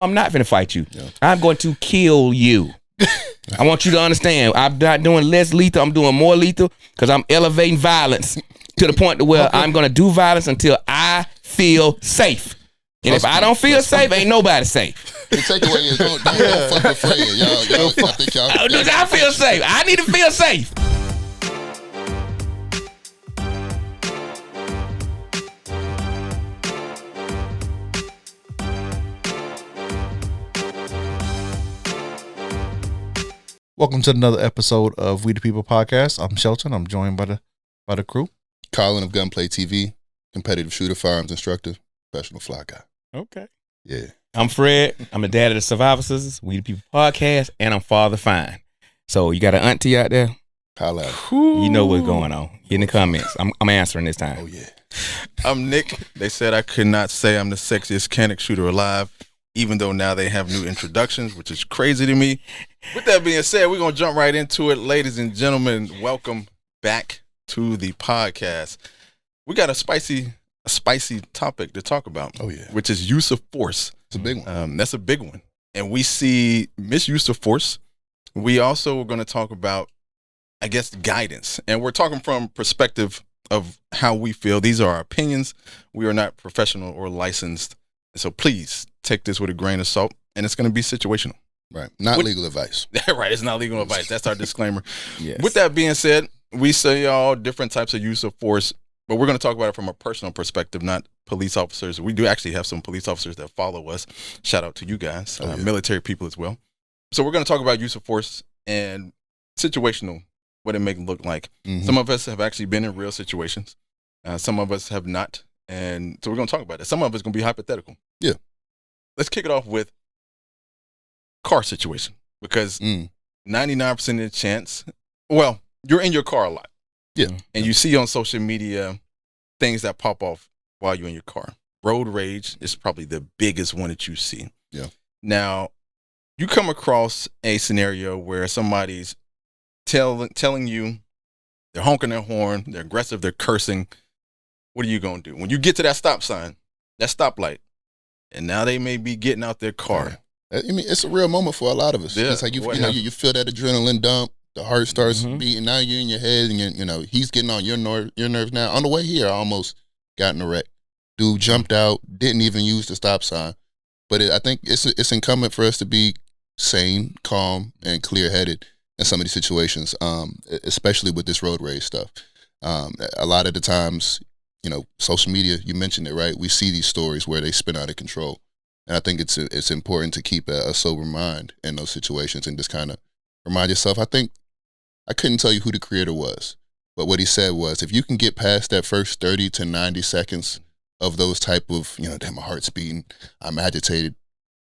I'm not finna fight you. Yeah. I'm going to kill you. I want you to understand. I'm not doing less lethal. I'm doing more lethal because I'm elevating violence to the point to where I'm going to do violence until I feel safe. And if I don't feel safe, ain't nobody safe. The takeaway is don't fuck with Fred. I feel safe. I need to feel safe. Welcome to another episode of We the People podcast. I'm Shelton. I'm joined by the crew. Colin of Gunplay TV, competitive shooter, firearms instructor, professional fly guy. Okay. Yeah. I'm Fred. I'm the dad of the Survivor Sisters, We the People podcast, and I'm Father Fine. So you got an auntie out there? Holla. You know what's going on. In the comments. I'm answering this time. Oh, yeah. I'm Nick. They said I could not say I'm the sexiest Canic shooter alive, even though now they have new introductions, which is crazy to me. With that being said, we're going to jump right into it. Ladies and gentlemen, welcome back to the podcast. We got a spicy topic to talk about. Oh, yeah. Which is use of force. It's a big one. That's a big one. And we see misuse of force. We also are going to talk about, I guess, guidance. And we're talking from perspective of how we feel. These are our opinions. We are not professional or licensed. So please take this with a grain of salt. And it's going to be situational. Right. Not legal advice. Right. It's not legal advice. That's our disclaimer. Yes. With that being said, we say all different types of use of force, but we're going to talk about it from a personal perspective, not police officers. We do actually have some police officers that follow us. Shout out to you guys, military people as well. So we're going to talk about use of force and situational, what it may look like. Mm-hmm. Some of us have actually been in real situations. Some of us have not. And so we're going to talk about it. Some of it's going to be hypothetical. Yeah. Let's kick it off with car situation, because 99% of the chance, well, you're in your car a lot. Yeah. And you see on social media things that pop off while you're in your car. Road rage is probably the biggest one that you see. Yeah. Now, you come across a scenario where somebody's telling you, they're honking their horn, they're aggressive, they're cursing. What are you going to do? When you get to that stop sign, that stoplight, and now they may be getting out their car. Yeah. I mean, it's a real moment for a lot of us. Yeah. It's like you feel that adrenaline dump. The heart starts beating. Now you're in your head, and he's getting on your nerves now. On the way here, I almost got in a wreck. Dude jumped out, didn't even use the stop sign. But I think it's incumbent for us to be sane, calm, and clear-headed in some of these situations, especially with this road rage stuff. A lot of the times, social media, you mentioned it, right? We see these stories where they spin out of control. And I think it's important to keep a sober mind in those situations and just kind of remind yourself. I couldn't tell you who the creator was, but what he said was, if you can get past that first 30 to 90 seconds of those type of, damn, my heart's beating, I'm agitated,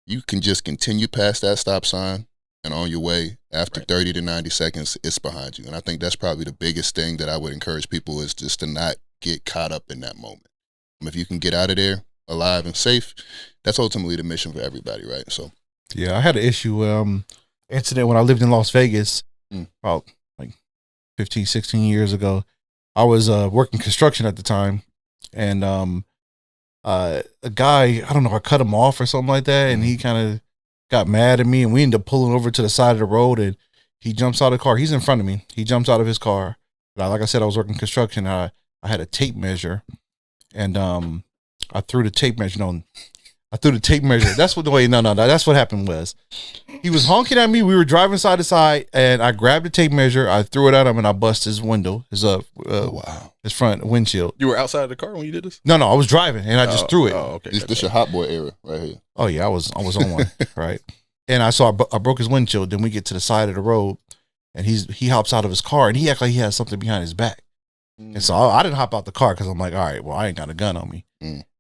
you can just continue past that stop sign and on your way. After 30 to 90 seconds, it's behind you. And I think that's probably the biggest thing that I would encourage people is just to not get caught up in that moment. If you can get out of there alive and safe, that's ultimately the mission for everybody, right? So, yeah, I had an incident when I lived in Las Vegas about like 15, 16 years ago. I was working construction at the time, and a guy, I don't know, I cut him off or something like that, and he kind of got mad at me, and we ended up pulling over to the side of the road, and he jumps out of the car. He's in front of me. He jumps out of his car. Like I said, I was working construction. I had a tape measure, and I threw the tape measure on. That's what that's what happened was. He was honking at me. We were driving side to side, and I grabbed the tape measure. I threw it at him, and I busted his window, his front windshield. You were outside of the car when you did this? No, I was driving, and I just threw it. Oh, okay. This your hot boy era right here. Oh yeah, I was on one, right? And I broke his windshield. Then we get to the side of the road, and he hops out of his car, and he acts like he has something behind his back. And so I didn't hop out the car because I'm like, all right, well, I ain't got a gun on me.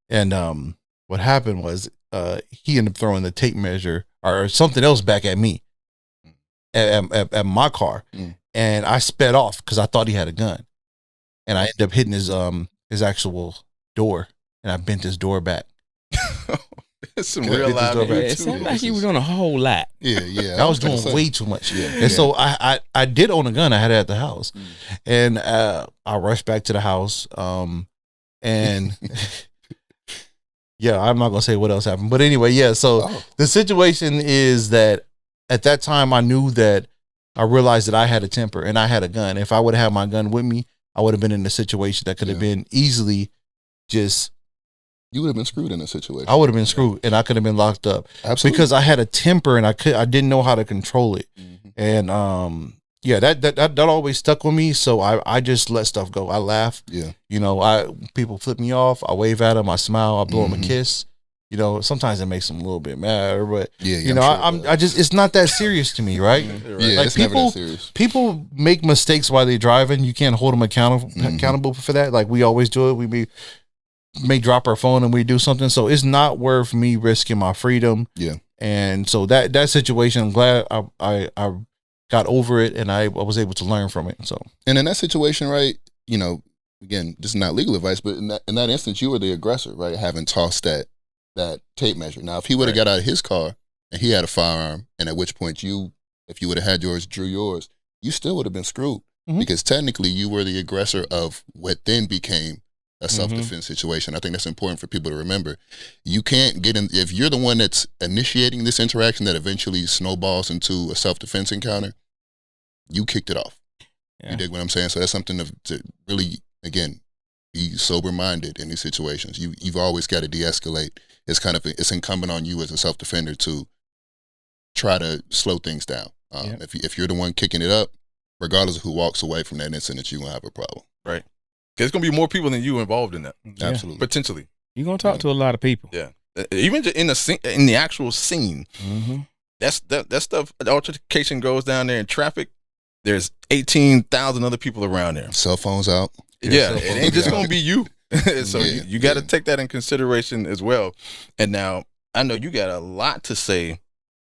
And what happened was he ended up throwing the tape measure or something else back at me at my car. And I sped off because I thought he had a gun. And I ended up hitting his actual door, and I bent his door back. It's some real live. It sounded like he was doing a whole lot. Yeah. I was doing way too much. Yeah. And so I did own a gun. I had it at the house. And I rushed back to the house. And Yeah, I'm not gonna say what else happened, but anyway, yeah. So the situation is that at that time I knew that I realized that I had a temper and I had a gun. If I would have had my gun with me, I would have been in a situation that could have been easily just. You would have been screwed in a situation. I would have been screwed, and I could have been locked up. Absolutely. Because I had a temper and I didn't know how to control it, and that always stuck with me. So I just let stuff go. I laugh. Yeah. People flip me off. I wave at them. I smile. I blow them a kiss. Sometimes it makes them a little bit mad, but it's not that serious to me, right? Yeah, like it's never that serious. People make mistakes while they're driving. You can't hold them accountable for that. Like we always do it. We may drop our phone and we do something. So it's not worth me risking my freedom. Yeah. And so that situation, I'm glad I got over it and I was able to learn from it. So, and in that situation, right, again, this is not legal advice, but in that instance, you were the aggressor, right? Having tossed that tape measure. Now, if he would have got out of his car and he had a firearm, and at which point if you would have had yours, drew yours, you still would have been screwed because technically you were the aggressor of what then became a self-defense situation. I think that's important for people to remember. You can't get in, if you're the one that's initiating this interaction that eventually snowballs into a self-defense encounter, you kicked it off. Yeah. You dig what I'm saying? So that's something to really, again, be sober-minded in these situations. You've always got to de-escalate. It's incumbent on you as a self-defender to try to slow things down. If you're the one kicking it up, regardless of who walks away from that incident, you're going to have a problem. Right. There's going to be more people than you involved in that. Absolutely. Potentially. You're going to talk to a lot of people. Yeah. Even in the actual scene, that stuff, the altercation goes down there in traffic. There's 18,000 other people around there. Cell phones out. Yeah. It ain't just going to be you. So you got to take that in consideration as well. And now I know you got a lot to say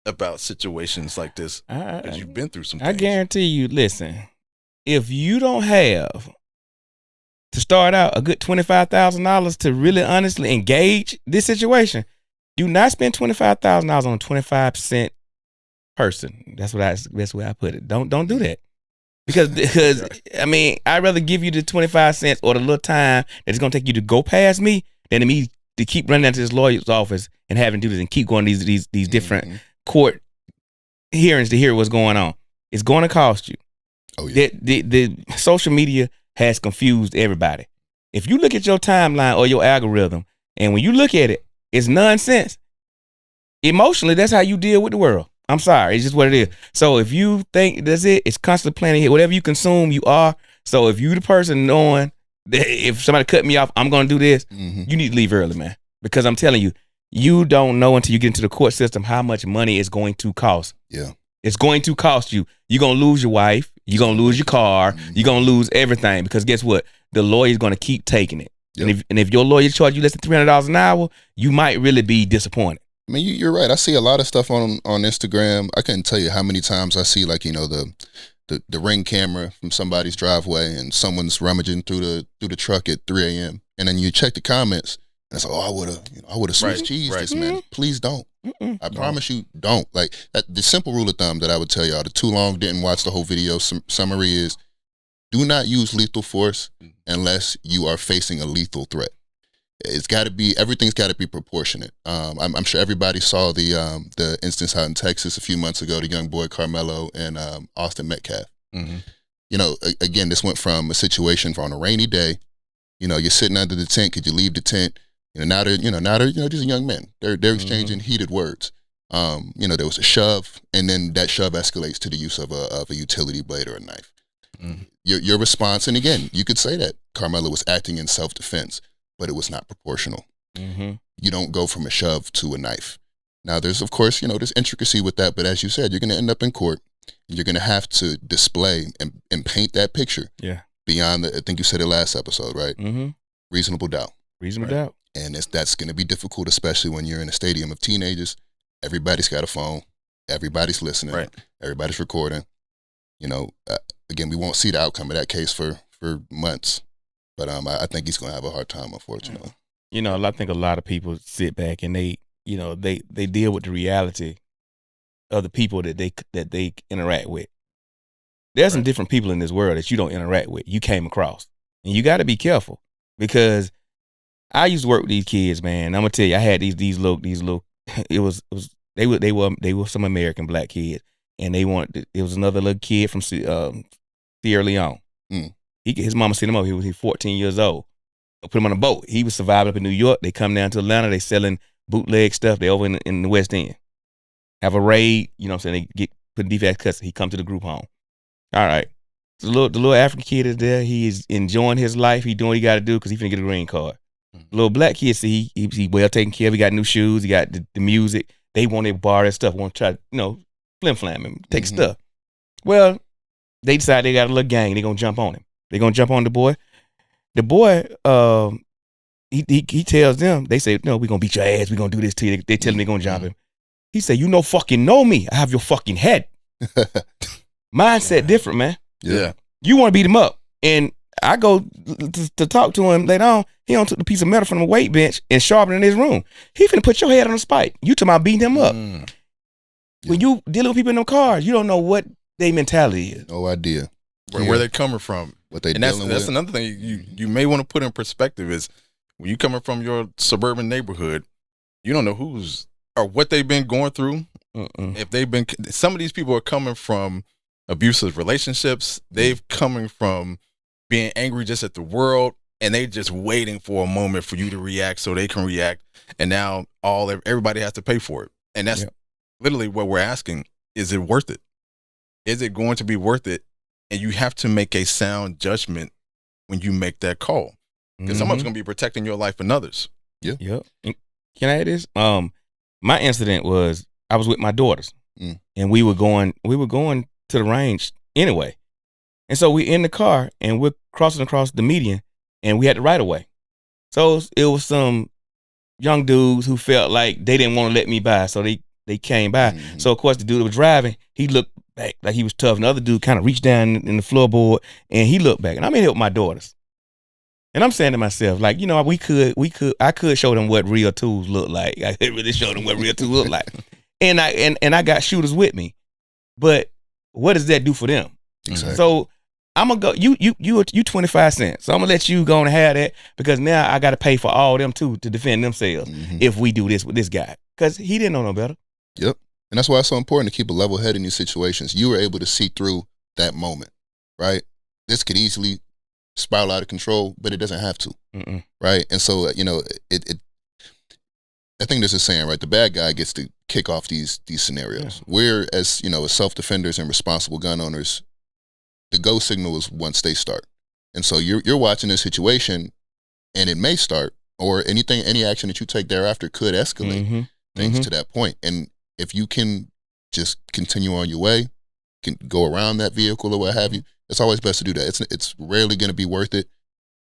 about situations like this as you've been through some things. I guarantee you, listen, if you don't have to start out a good $25,000 to really honestly engage this situation, do not spend $25,000 on a 25% person. That's the way I put it. Don't do that. Because I mean, I'd rather give you the 25 cents or the little time that it's gonna take you to go past me than me to keep running down to this lawyer's office and having to do this and keep going to these different court hearings to hear what's going on. It's going to cost you. Oh yeah. The social media has confused everybody. If you look at your timeline or your algorithm, and when you look at it, it's nonsense. Emotionally, that's how you deal with the world. I'm sorry, it's just what it is. So if you think that's it, it's constantly planning here. Whatever you consume, you are. So if you the person knowing that if somebody cut me off, I'm going to do this, you need to leave early, man. Because I'm telling you, you don't know until you get into the court system how much money it's going to cost. Yeah. It's going to cost you. You're going to lose your wife. You're going to lose your car. You're going to lose everything because guess what? The lawyer's going to keep taking it. Yep. And if your lawyer charges you less than $300 an hour, you might really be disappointed. I mean, you're right. I see a lot of stuff on Instagram. I couldn't tell you how many times I see the Ring camera from somebody's driveway and someone's rummaging through the truck at 3 a.m. And then you check the comments and it's like, oh, I would have switched cheese this minute. Please don't. I promise you, don't. Like the simple rule of thumb that I would tell y'all, the too long didn't watch the whole video summary is, do not use lethal force unless you are facing a lethal threat. Everything's got to be proportionate. I'm sure everybody saw the instance out in Texas a few months ago, the young boy Carmelo and Austin Metcalf. Again, this went from a situation on a rainy day. You're sitting under the tent. Could you leave the tent? Now they're just young men. They're exchanging heated words. There was a shove, and then that shove escalates to the use of a utility blade or a knife. Your response, and again, you could say that Carmelo was acting in self-defense, but it was not proportional. You don't go from a shove to a knife. Now, there's, of course, there's intricacy with that, but as you said, you're going to end up in court, and you're going to have to display and paint that picture beyond I think you said it last episode, right? Reasonable doubt. Reasonable doubt. And that's going to be difficult, especially when you're in a stadium of teenagers. Everybody's got a phone. Everybody's listening. Right. Everybody's recording. Again, we won't see the outcome of that case for months. But I think he's going to have a hard time, unfortunately. I think a lot of people sit back and they deal with the reality of the people that they interact with. There's some different people in this world that you don't interact with. You came across, and you got to be careful because I used to work with these kids, man. I'm gonna tell you, I had these little. It was they were some American black kids, and they wanted. It was another little kid from Sierra Leone. His mama sent him over. He was 14 years old. Put him on a boat. He was surviving up in New York. They come down to Atlanta. They selling bootleg stuff. They over in the West End. Have a raid. You know what I'm saying? They get put in defect custody. He come to the group home. All right. So the little African kid is there. He is enjoying his life. He doing what he got to do because he finna get a green card. The little black kid, see, he well taken care of. He got new shoes. He got the music. They want to borrow that stuff. Want to try, flim flam him, take stuff. Well, they decide they got a little gang. They gonna jump on him. They gonna jump on the boy. The boy, he tells them. They say, no, we gonna beat your ass. We gonna do this to you. They tell him they gonna jump him. He said, you fucking know me. I have your fucking head. Mindset different, man. Yeah. You want to beat him up. And I go to talk to him later on. He took the piece of metal from the weight bench and sharpened it in his room. He finna put your head on the spike. You talking about beating him up. When you dealing with people in them cars, you don't know what their mentality is. No idea. Where they're coming from. What they and dealing that's with. another thing you may want to put in perspective is when you coming from your suburban neighborhood, you don't know who's or what they've been going through. If they've been, some of these people are coming from abusive relationships. They've coming from being angry just at the world, and they just waiting for a moment for you to react so they can react. And now everybody has to pay for it. And that's literally what we're asking. Is it worth it? Is it going to be worth it? And you have to make a sound judgment when you make that call. Because someone's going to be protecting your life and others. Yeah. Can I add this? My incident was I was with my daughters, and we were going to the range anyway. And so we in the car and we're crossing across the median, and we had the right of way. So it was some young dudes who felt like they didn't want to let me by, so they came by. So of course the dude that was driving, he looked back like he was tough, and the other dude kind of reached down in the floorboard and he looked back, and I'm in here with my daughters. And I'm saying to myself, like, I could show them what real tools look like. I could really show them what real tools look like. And I got shooters with me. But what does that do for them? Exactly. So I'm gonna go, you 25 cents. So I'm gonna let you go and have that, because now I gotta pay for all them too to defend themselves if we do this with this guy. Because he didn't know no better. Yep. And that's why it's so important to keep a level head in these situations. You were able to see through that moment, right? This could easily spiral out of control, but it doesn't have to, right? And so, it I think there's a saying, right? The bad guy gets to kick off these scenarios. We're, as self-defenders and responsible gun owners, the go signal is once they start. And so you're watching this situation, and it may start, or any action that you take thereafter could escalate things to that point. And if you can just continue on your way, can go around that vehicle or what have you, it's always best to do that. It's rarely going to be worth it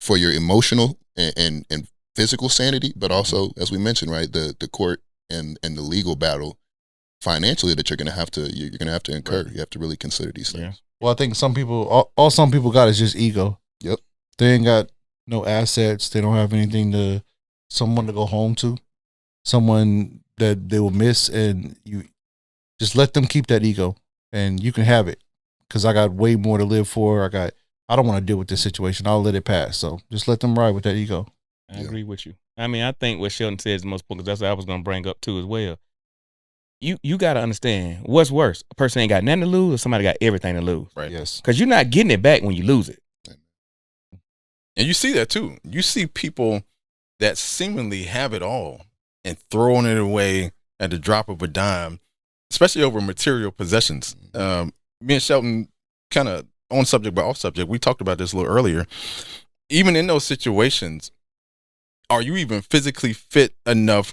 for your emotional and physical sanity, but also, as we mentioned, right, the court and the legal battle financially that you're going to have to incur. You have to really consider these things. Well, I think some people, all some people got is just ego. Yep. They ain't got no assets. They don't have anything someone to go home to, someone that they will miss, and you just let them keep that ego, and you can have it. Because I got way more to live for. I don't want to deal with this situation. I'll let it pass. So just let them ride with that ego. I agree with you. I mean, I think what Shelton said is the most important, because that's what I was going to bring up too as well. You got to understand, what's worse, a person ain't got nothing to lose, or somebody got everything to lose. Right. Yes. Because you're not getting it back when you lose it. And you see that too. You see people that seemingly have it all and throwing it away at the drop of a dime, especially over material possessions. Me and Shelton, kind of on subject but off subject, we talked about this a little earlier. Even in those situations, are you even physically fit enough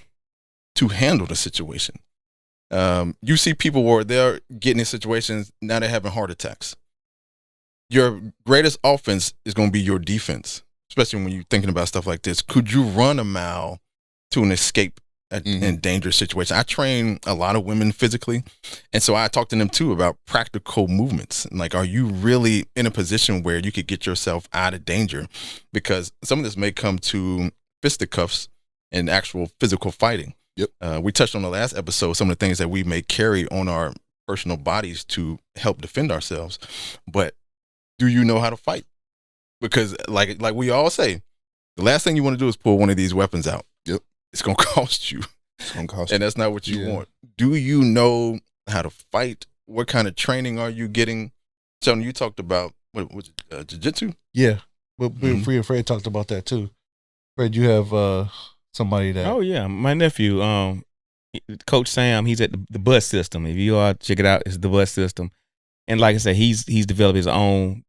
to handle the situation? You see people where they're getting in situations, now they're having heart attacks. Your greatest offense is going to be your defense, especially when you're thinking about stuff like this. Could you run a mile to an escape in dangerous situation? I train a lot of women physically, and so I talk to them too about practical movements. Like, are you really in a position where you could get yourself out of danger? Because some of this may come to fisticuffs and actual physical fighting. Yep. We touched on the last episode some of the things that we may carry on our personal bodies to help defend ourselves, but do you know how to fight? Because like we all say, the last thing you want to do is pull one of these weapons out. Yep. It's going to cost you. It's gonna cost And that's not what you want. Do you know how to fight? What kind of training are you getting? Shelton, you talked about, what was it, jiu-jitsu? Yeah. But Fred talked about that too. Fred, you have somebody that. Oh yeah, my nephew, Coach Sam. He's at the bus system. If you all check it out, it's the bus system. And like I said, he's developed his own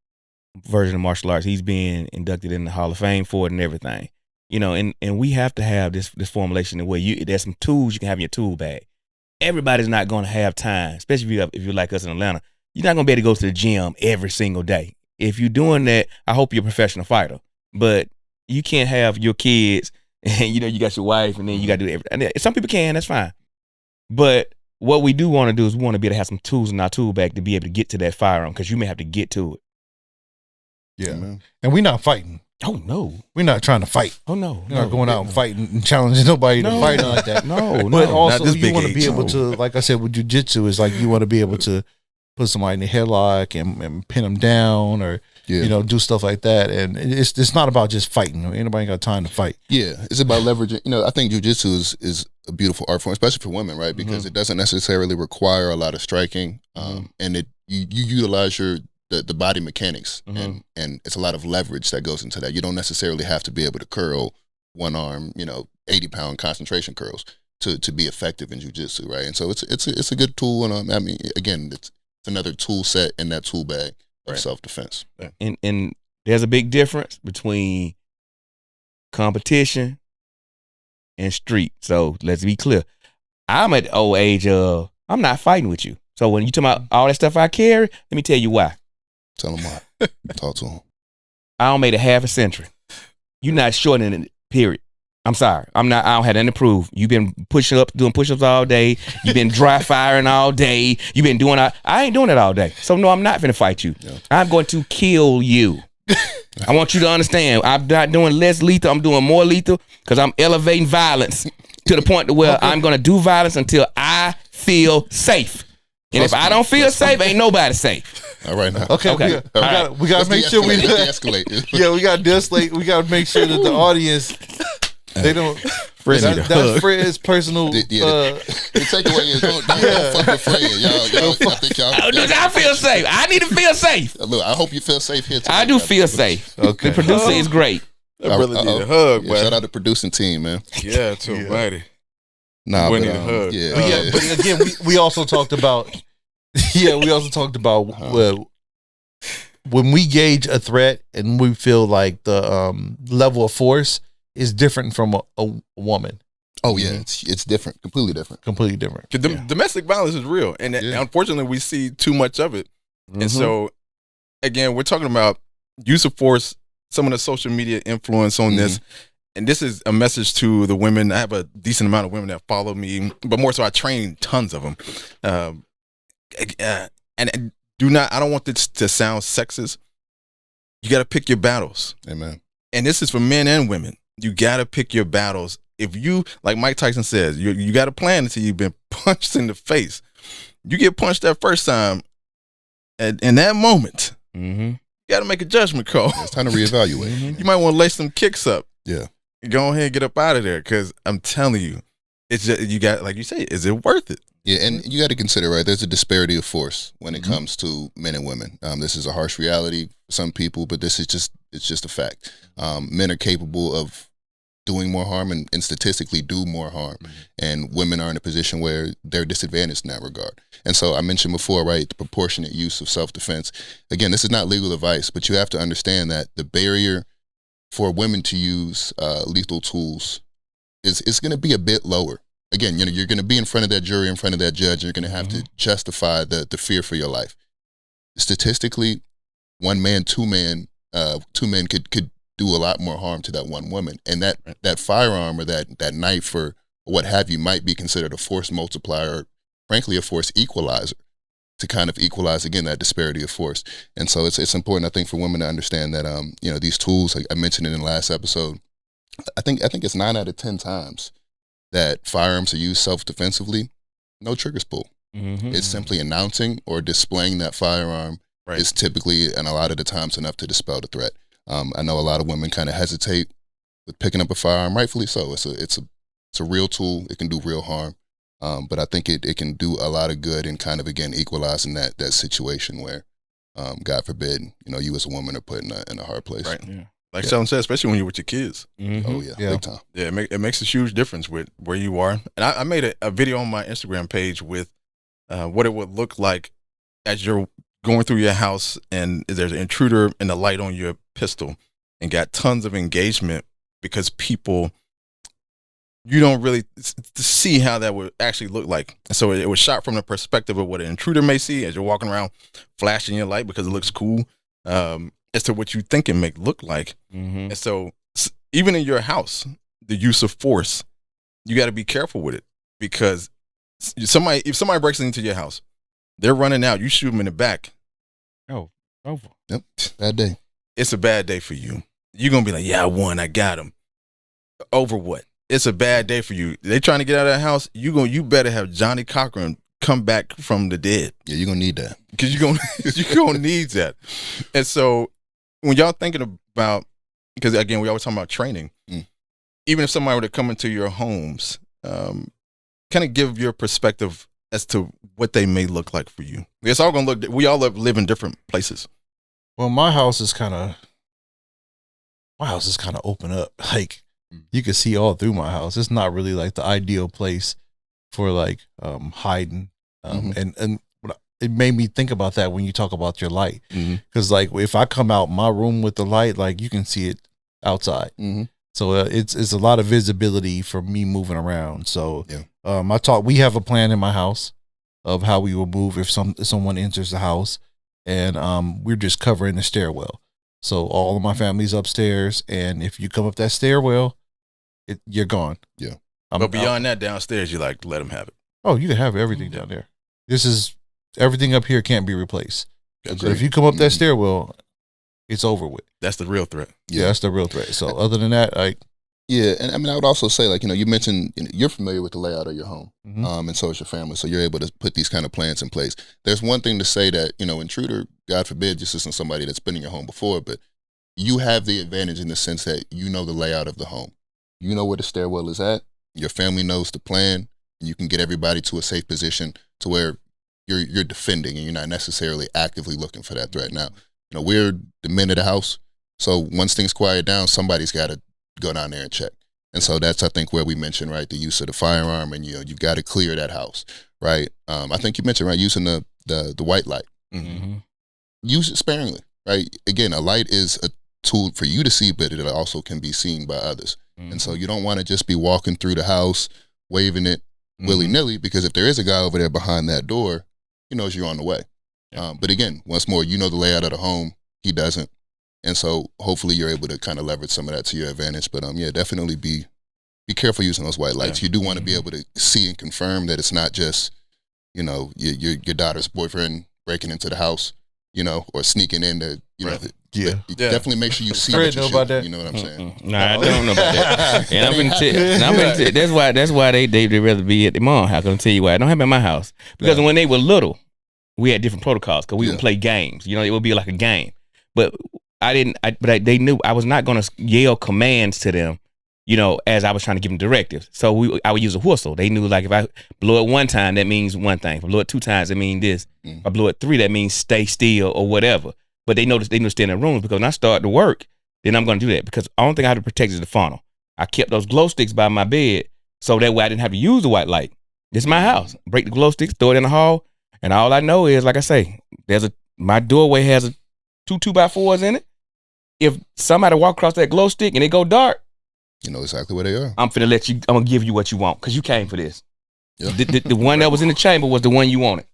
version of martial arts. He's being inducted in the Hall of Fame for it and everything. And we have to have this formulation where there's some tools you can have in your tool bag. Everybody's not going to have time, especially if you're like us in Atlanta. You're not going to be able to go to the gym every single day. If you're doing that, I hope you're a professional fighter. But you can't have your kids and you got your wife and then you got to do everything. And some people can, that's fine. But what we do want to do is we want to be able to have some tools in our tool bag to be able to get to that firearm, because you may have to get to it. Yeah, man. And we're not fighting. Oh no, we're not trying to fight. Oh no, we're not going out and fighting and challenging nobody to fight like that. No, but also you want to be able to, like I said, with jiu-jitsu, is like you want to be able to put somebody in the headlock and pin them down, or do stuff like that. And it's not about just fighting. Anybody got time to fight? Yeah, it's about leveraging. I think jiu-jitsu is a beautiful art form, especially for women, right? Because it doesn't necessarily require a lot of striking, and you utilize the body mechanics, and it's a lot of leverage that goes into that. You don't necessarily have to be able to curl one arm, 80-pound concentration curls to be effective in jiu-jitsu, right? And so it's a good tool, and I mean, again, it's another tool set in that tool bag of self-defense. And there's a big difference between competition and street. So let's be clear. I'm at the old age of, I'm not fighting with you. So when you talk about all that stuff I carry, let me tell you why. Tell him why. Talk to him. I don't made a half a century. You're not shortening it, period. I'm sorry. I don't have nothing to prove. You've been doing push-ups all day. You've been dry firing all day. You've been doing I ain't doing that all day. So no, I'm not gonna fight you. Yeah. I'm going to kill you. I want you to understand. I'm not doing less lethal. I'm doing more lethal, because I'm elevating violence to the point to where I'm gonna do violence until I feel safe. And if I don't feel safe, ain't nobody safe. All right now. Okay. We got to make sure we de-escalate. Yeah, we got to de-escalate. We got to make sure that the audience, they don't. That's Fred's personal. The takeaway is don't fuck with Fred, y'all. I think y'all. I feel safe. I need to feel safe. Look, I hope you feel safe here today. I do feel safe. Okay. The producer is great. That brother need a hug, man. Shout out to the producing team, man. Yeah, to mighty. Nah, we need a hug. Yeah. But again, we also talked about. Yeah, we also talked about when we gauge a threat and we feel like the level of force is different from a woman. Oh yeah, it's different, completely different. Domestic violence is real, and unfortunately, we see too much of it. And so, again, we're talking about use of force, some of the social media influence on this. And this is a message to the women. I have a decent amount of women that follow me, but more so I train tons of them. And I don't want this to sound sexist. You got to pick your battles. Amen. And this is for men and women. You got to pick your battles. If you, like Mike Tyson says, you got to plan until you've been punched in the face. You get punched that first time, and in that moment, you got to make a judgment call. It's time to reevaluate. You might want to lace some kicks up. Yeah. Go ahead and get up out of there, because I'm telling you, it's just, you got, like you say, is it worth it? Yeah, and you got to consider, right, there's a disparity of force when it comes to men and women. This is a harsh reality for some people, but it's just a fact. Men are capable of doing more harm and statistically do more harm. And women are in a position where they're disadvantaged in that regard. And so I mentioned before, right, the proportionate use of self-defense. Again, this is not legal advice, but you have to understand that the barrier for women to use lethal tools is going to be a bit lower. Again, you're going to be in front of that jury, in front of that judge. You're going to have to justify the fear for your life. Statistically, one man, two men could do a lot more harm to that one woman. And that firearm or that knife or what have you might be considered a force multiplier, or frankly, a force equalizer, to kind of equalize, again, that disparity of force. And so it's important, I think, for women to understand that, these tools, like I mentioned it in the last episode, I think it's 9 out of 10 times that firearms are used self-defensively, no triggers pulled. It's simply announcing or displaying that firearm is typically, and a lot of the times, enough to dispel the threat. I know a lot of women kind of hesitate picking up a firearm, rightfully so. It's a real tool. It can do real harm. But I think it can do a lot of good in kind of, again, equalizing that situation where, God forbid, you as a woman are put in a hard place. Right. Yeah. Like Shelton said, especially when you're with your kids. Mm-hmm. Oh, yeah, big time. Yeah, it makes a huge difference with where you are. And I made a video on my Instagram page with what it would look like as you're going through your house and there's an intruder and the light on your pistol and got tons of engagement because people, you don't really see how that would actually look like. So it was shot from the perspective of what an intruder may see as you're walking around flashing your light because it looks cool, as to what you think it may look like. And so even in your house, the use of force, you got to be careful with it, because if somebody breaks into your house, they're running out, you shoot them in the back. Oh, over. Yep, bad day. It's a bad day for you. You're going to be like, yeah, I won, I got him. Over what? It's a bad day for you. They trying to get out of that house. You better have Johnny Cochran come back from the dead. Yeah, you're gonna need that, because you're gonna need that. And so when y'all thinking about, because again we always talking about training, even if somebody were to come into your homes, kind of give your perspective as to what they may look like for you. It's all gonna look. We all live in different places. Well, my house is kind of open up. Like, you can see all through my house. It's not really like the ideal place for like hiding. And it made me think about that when you talk about your light, because like if I come out my room with the light, like you can see it outside. So it's a lot of visibility for me moving around. So we have a plan in my house of how we will move if someone enters the house, and we're just covering the stairwell. So all of my family's upstairs, and if you come up that stairwell, you're gone. Yeah. But beyond that, downstairs, you like let them have it. Oh, you can have everything down there. This is everything up here can't be replaced. So if you come up that stairwell, it's over with. That's the real threat. Yeah, that's the real threat. So other than that, yeah, and I mean, I would also say, like, you mentioned you're familiar with the layout of your home, and so is your family, so you're able to put these kind of plans in place. There's one thing to say that, intruder, God forbid, just isn't somebody that's been in your home before, but you have the advantage in the sense that you know the layout of the home. You know where the stairwell is at. Your family knows the plan, and you can get everybody to a safe position to where you're defending, and you're not necessarily actively looking for that threat. Now, we're the men of the house, so once things quiet down, somebody's got to go down there and check. And so that's, I think, where we mentioned, right, the use of the firearm, and you've got to clear that house, right? I think you mentioned, right, using the white light. Use it sparingly, right? Again, a light is a tool for you to see, but it also can be seen by others. And so you don't want to just be walking through the house waving it willy-nilly, because if there is a guy over there behind that door, he knows you're on the way. But again, once more, the layout of the home, he doesn't. And so hopefully you're able to kind of leverage some of that to your advantage. But definitely be careful using those white lights. You do want to be able to see and confirm that it's not just, your daughter's boyfriend breaking into the house, or sneaking in to, definitely make sure you see what you shoot. That. You know what I'm saying? Nah, I don't know about that. And I'm gonna tell that's why they rather be at the mom house. I'm gonna tell you why. It don't happen at my house, because when they were little, we had different protocols because we would play games. It would be like a game, but they knew I was not gonna yell commands to them, as I was trying to give them directives. So I would use a whistle. They knew, like, if I blow it one time, that means one thing. If I blow it two times, that means this. If I blow it three, that means stay still or whatever. But they knew to stay in their rooms, because when I start to work, then I'm going to do that, because the only thing I had to protect is the funnel. I kept those glow sticks by my bed, so that way I didn't have to use the white light. This is my house. Break the glow sticks, throw it in the hall, and all I know is, like I say, my doorway has a 2 2x4s in it. If somebody walk across that glow stick and it go dark, you know exactly where they are. I'm gonna give you what you want, because you came for this. Yep. The one that was in the chamber was the one you wanted.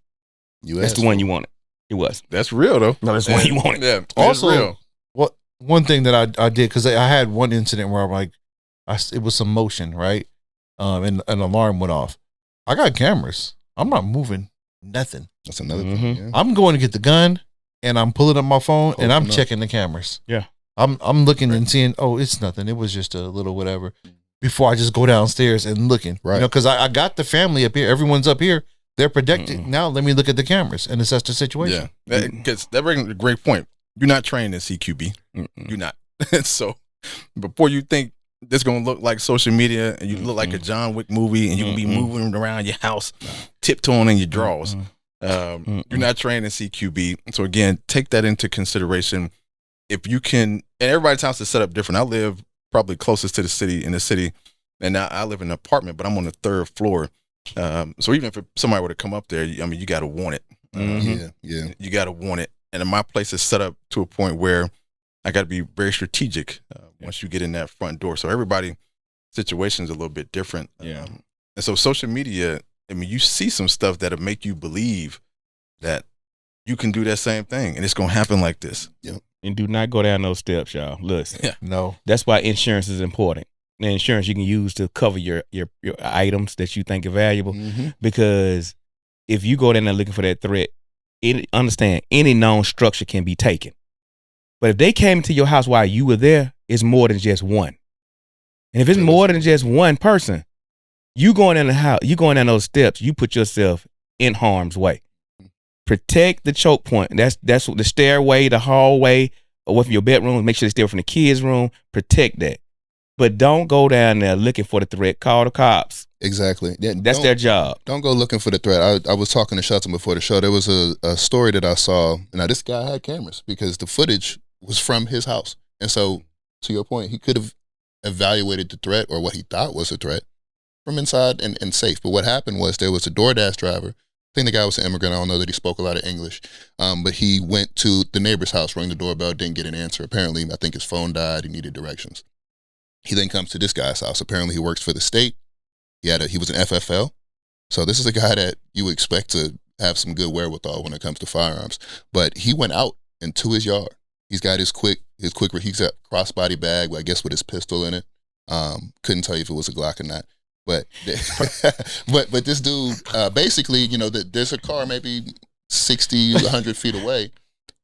That's the one you wanted. It was. That's real, though. No, that's the one you wanted. Yeah. Also, real. One thing that I did, because I had one incident where I'm like, it was some motion, right? And an alarm went off. I got cameras. I'm not moving nothing. That's another thing. Yeah. I'm going to get the gun, and I'm pulling up my phone, and I'm checking the cameras. Yeah. I'm looking and seeing, it's nothing. It was just a little whatever. Before I just go downstairs and looking, right? Because I got the family up here. Everyone's up here. They're protected. Now let me look at the cameras and assess the situation. Yeah, because that brings a great point. You're not trained in CQB. You're not. So before you think this gonna look like social media, and you look like a John Wick movie, and you can be moving around your house, tiptoeing in your drawers. You're not trained in CQB, so again, take that into consideration. If you can, and everybody's house is set up different. I live probably closest to the city, and now I live in an apartment, but I'm on the 3rd floor. So even if somebody were to come up there, I mean, you got to want it. You got to want it. And my place is set up to a point where I got to be very strategic once you get in that front door. So everybody situation is a little bit different. And so social media, I mean, you see some stuff that'll make you believe that you can do that same thing and it's going to happen like this. Yep. And do not go down those steps, y'all. Listen, No. that's why insurance is important. The insurance you can use to cover your items that you think are valuable, because if you go down there looking for that threat, understand any known structure can be taken. But if they came into your house while you were there, it's more than just one. And if it's more than just one person, you going in the house, you going down those steps, you put yourself in harm's way. Protect the choke point. That's the stairway, the hallway, away from your bedroom. Make sure they stay away from the kids' room. Protect that. But don't go down there looking for the threat. Call the cops. Exactly. That's their job. Don't go looking for the threat. I was talking to Shelton before the show. There was a story that I saw. Now, this guy had cameras because the footage was from his house. And so, to your point, he could have evaluated the threat or what he thought was a threat from inside and safe. But what happened was there was a DoorDash driver. I think the guy was an immigrant. I don't know that he spoke a lot of English. But he went to the neighbor's house, rang the doorbell, didn't get an answer. Apparently, I think his phone died. He needed directions. He then comes to this guy's house. Apparently, he works for the state. He was an FFL. So this is a guy that you would expect to have some good wherewithal when it comes to firearms. But he went out into his yard. He's got he's got a crossbody bag, I guess with his pistol in it. Couldn't tell you if it was a Glock or not. But but this dude, basically, there's a car maybe 60, 100 feet away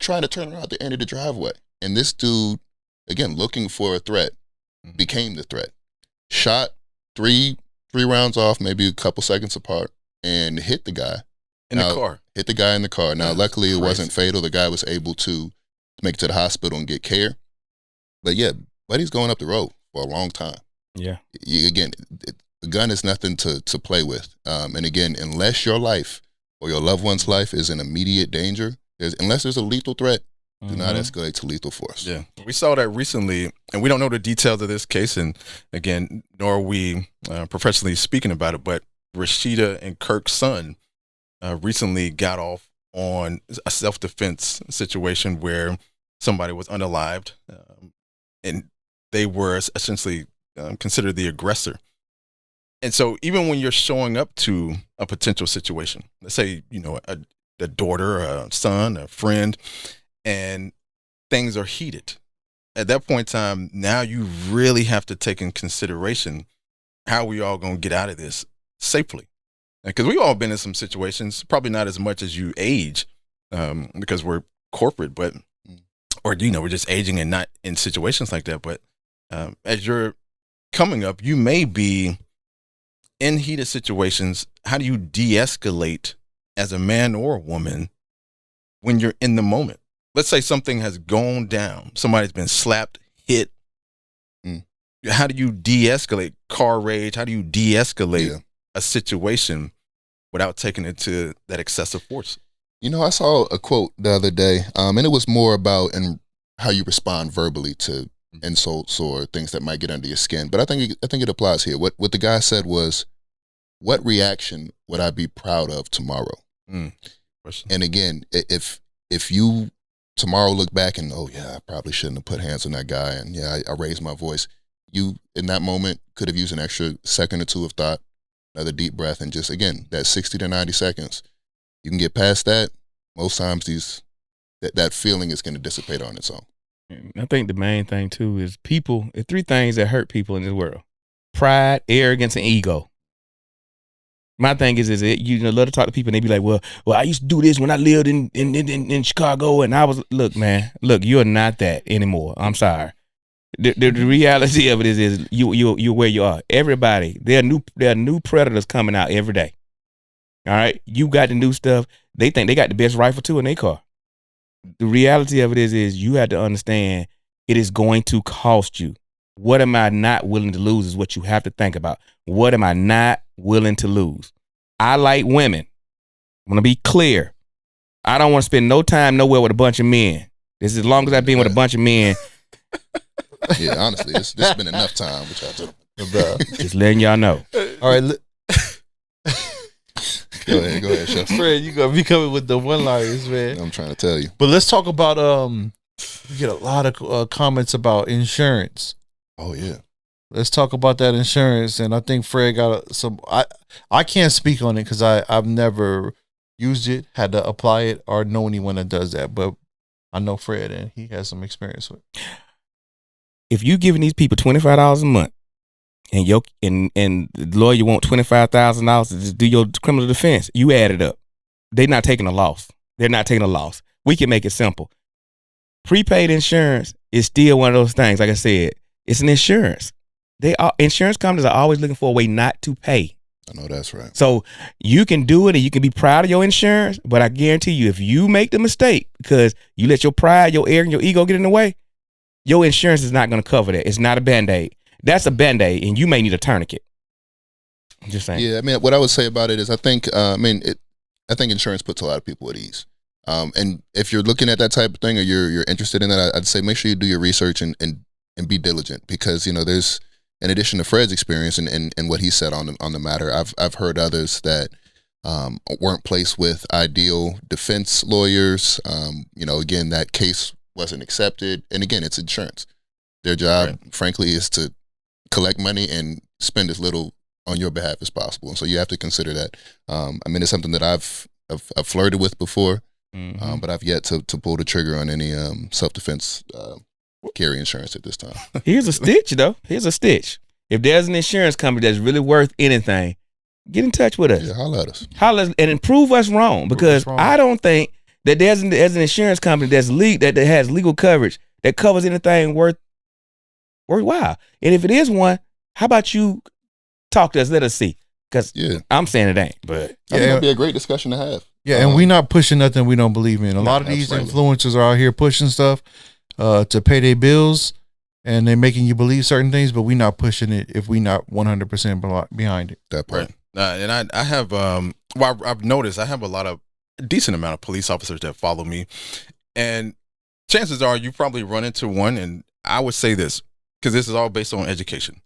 trying to turn around at the end of the driveway. And this dude, again, looking for a threat, became the threat. Shot three rounds off, maybe a couple seconds apart, and hit the guy. The car. Hit the guy in the car. Now, luckily, it wasn't fatal. The guy was able to make it to the hospital and get care. But yeah, buddy's going up the road for a long time. Yeah. Again, a gun is nothing to play with. And again, unless your life or your loved one's life is in immediate danger, unless there's a lethal threat, do not escalate to lethal force. Yeah. We saw that recently, and we don't know the details of this case, and again, nor are we professionally speaking about it, but Rashida and Kirk's son recently got off on a self-defense situation where somebody was unalived, and they were essentially considered the aggressor. And so even when you're showing up to a potential situation, let's say, a daughter, a son, a friend, and things are heated, at that point in time, now you really have to take in consideration how we all going to get out of this safely. Because we've all been in some situations, probably not as much as you age, because we're corporate, but, or, we're just aging and not in situations like that. But as you're coming up, you may be in heated situations. How do you de-escalate as a man or a woman when you're in the moment? Let's say something has gone down. Somebody's been slapped, hit. How do you de-escalate car rage? How do you de-escalate a situation without taking it to that excessive force? I saw a quote the other day, and it was more about how you respond verbally to insults or things that might get under your skin. But I think it applies here. What the guy said was, "What reaction would I be proud of tomorrow?" And again, if you tomorrow look back and, oh yeah, I probably shouldn't have put hands on that guy, and yeah, I raised my voice. You in that moment could have used an extra second or two of thought, another deep breath, and just again that 60 to 90 seconds. You can get past that. Most times that feeling is going to dissipate on its own. I think the main thing too is people. There's three things that hurt people in this world: pride, arrogance, and ego. My thing is love to talk to people and they be like, well, I used to do this when I lived in Chicago, and I was, look, you're not that anymore. I'm sorry. The reality of it is you're where you are. Everybody, there are new predators coming out every day. All right, you got the new stuff. They think they got the best rifle too in their car. The reality of it is you have to understand it is going to cost you. What am I not willing to lose is what you have to think about. What am I not willing to lose? I like women. I'm going to be clear. I don't want to spend no time nowhere with a bunch of men. This is as long as I've been with a bunch of men. Yeah, honestly, this has been enough time with y'all too. Just letting y'all know. All right, Go ahead, Chef. Fred, you gonna be coming with the one-liners, man. I'm trying to tell you. But let's talk about we get a lot of comments about insurance. Oh yeah. Let's talk about that insurance, and I think Fred got some. I can't speak on it because I've never used it, had to apply it, or know anyone that does that. But I know Fred, and he has some experience with it. If you giving these people $25 a month, and the lawyer want $25,000 to just do your criminal defense, you add it up. They're not taking a loss. They're not taking a loss. We can make it simple. Prepaid insurance is still one of those things. Like I said, it's an insurance. Insurance companies are always looking for a way not to pay. I know that's right. So you can do it and you can be proud of your insurance, but I guarantee you, if you make the mistake because you let your pride, your air, and your ego get in the way, your insurance is not going to cover that. It's not a Band-Aid. That's a Band-Aid, and you may need a tourniquet. I'm just saying. Yeah, I mean, what I would say about it is I think insurance puts a lot of people at ease. And if you're looking at that type of thing or you're interested in that, I'd say make sure you do your research and be diligent, because, you know, there's, in addition to Fred's experience and what he said on the matter, I've heard others that weren't placed with ideal defense lawyers. You know, again, that case wasn't accepted. And again, it's insurance. Their job, right, frankly, is to collect money and spend as little on your behalf as possible. And so you have to consider that. I mean, it's something that I've flirted with before, but I've yet to pull the trigger on any self-defense carry insurance at this time. Here's a stitch, though. Here's a stitch. If there's an insurance company that's really worth anything, get in touch with us. Yeah, holler at us. Holler and prove us wrong, because I don't think that there's an insurance company that has legal coverage that covers anything worthwhile. And if it is one, how about you talk to us? Let us see. Because I'm saying it ain't, but it'd be a great discussion to have. Yeah, and we're not pushing nothing we don't believe in. A lot of these influencers are out here pushing stuff to pay their bills, and they're making you believe certain things, but we're not pushing it if we're not 100% behind it. That part. Right. And I have, I've noticed I have a decent amount of police officers that follow me, and chances are you probably run into one. And I would say this, because this is all based on education.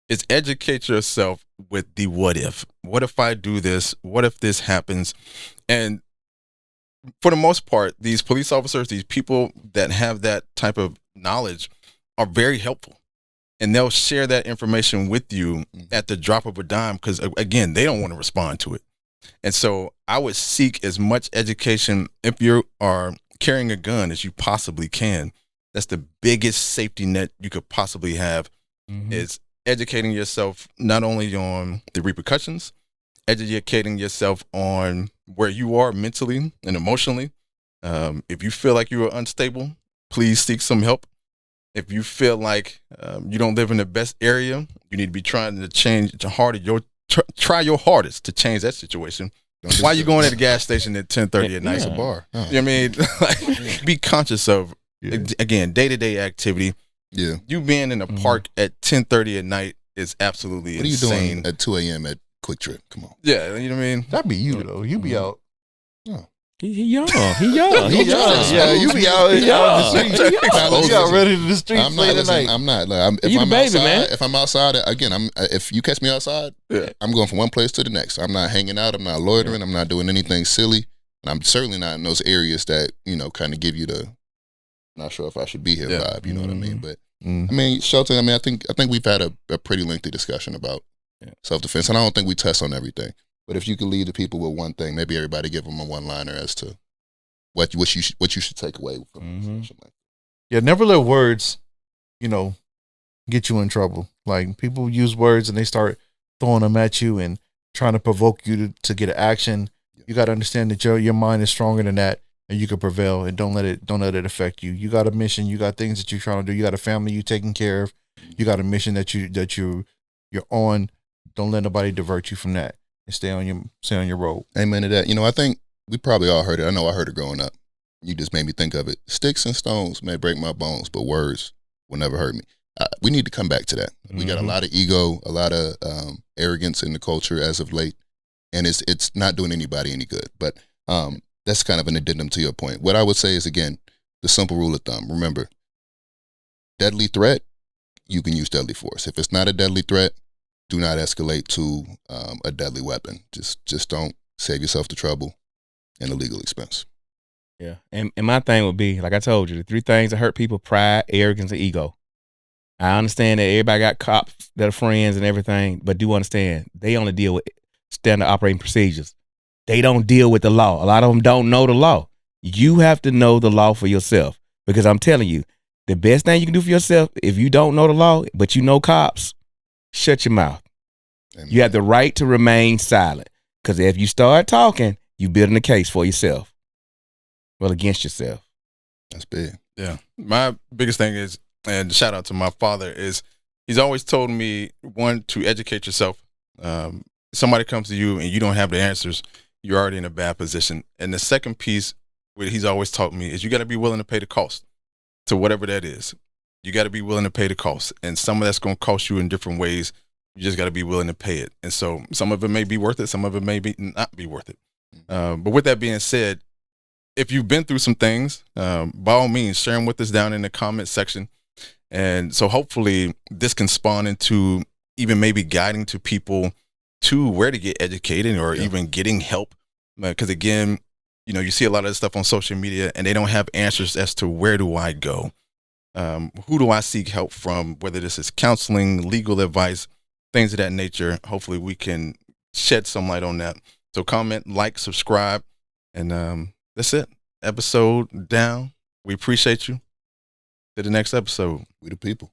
It's educate yourself with the what if. What if I do this? What if this happens? And for the most part, these police officers, these people that have that type of knowledge are very helpful. And they'll share that information with you at the drop of a dime, because, again, they don't want to respond to it. And so I would seek as much education if you are carrying a gun as you possibly can. That's the biggest safety net you could possibly have, is educating yourself not only on the repercussions, educating yourself on where you are mentally and emotionally. If you feel like you are unstable, please seek some help. If you feel like you don't live in the best area, you need to be trying to try your hardest to change that situation. Why are you going to the gas station at 10:30 at night? It's a bar. You know what I mean? Like, be conscious of, again, day-to-day activity. Yeah. You being in a park at 10:30 at night is absolutely insane. What are you doing at 2 a.m. at Quick Trip? Come on. Yeah, you know what I mean? That'd be you, though. You be out. Oh. He young. He young. Yeah, you be out. You out ready to the streets late at night. I'm not. Like, if you I'm the baby, outside, man. if I'm outside, again, if you catch me outside, I'm going from one place to the next. I'm not hanging out. I'm not loitering. I'm not doing anything silly. And I'm certainly not in those areas that, you know, kind of give you the not sure if I should be here vibe. You know what I mean? But I mean, Shelton, I mean, I think we've had a pretty lengthy discussion about self-defense, and I don't think we touched on everything. But if you could leave the people with one thing, maybe everybody give them a one-liner as to what you should take away from this. Yeah, never let words, you know, get you in trouble. Like, people use words and they start throwing them at you and trying to provoke you to get an action. You got to understand that your mind is stronger than that, and you can prevail. And don't let it affect you. You got a mission. You got things that you're trying to do. You got a family you taking care of. You got a mission that you're on. Don't let nobody divert you from that, and stay on your road. Amen to that. You know, I think we probably all heard it. I know I heard it growing up. You just made me think of it. Sticks and stones may break my bones, but words will never hurt me. we need to come back to that. We got a lot of ego, a lot of arrogance in the culture as of late, and it's not doing anybody any good. But that's kind of an addendum to your point. What I would say is, again, the simple rule of thumb. Remember, deadly threat, you can use deadly force. If it's not a deadly threat, do not escalate to a deadly weapon. Just don't save yourself the trouble and the legal expense. Yeah. And my thing would be, like I told you, the 3 things that hurt people: pride, arrogance, and ego. I understand that everybody got cops that are friends and everything, but do understand they only deal with standard operating procedures. They don't deal with the law. A lot of them don't know the law. You have to know the law for yourself, because I'm telling you, the best thing you can do for yourself, if you don't know the law, but you know cops, shut your mouth. Amen. You have the right to remain silent, because if you start talking, you're building a case for yourself. Well, against yourself. That's big. Yeah. My biggest thing is, and shout out to my father, is he's always told me, one, to educate yourself. Somebody comes to you and you don't have the answers, you're already in a bad position. And the second piece, what he's always taught me, is you got to be willing to pay the cost to whatever that is. You got to be willing to pay the cost. And some of that's going to cost you in different ways. You just got to be willing to pay it. And so some of it may be worth it. Some of it may be not be worth it. But with that being said, if you've been through some things, by all means, share them with us down in the comment section. And so hopefully this can spawn into even maybe guiding to people to where to get educated, or even getting help. Because again, you know, you see a lot of this stuff on social media and they don't have answers as to where do I go? Who do I seek help from? Whether this is counseling, legal advice, things of that nature. Hopefully we can shed some light on that. So comment, like, subscribe, and that's it. Episode down. We appreciate you. To the next episode. We the people.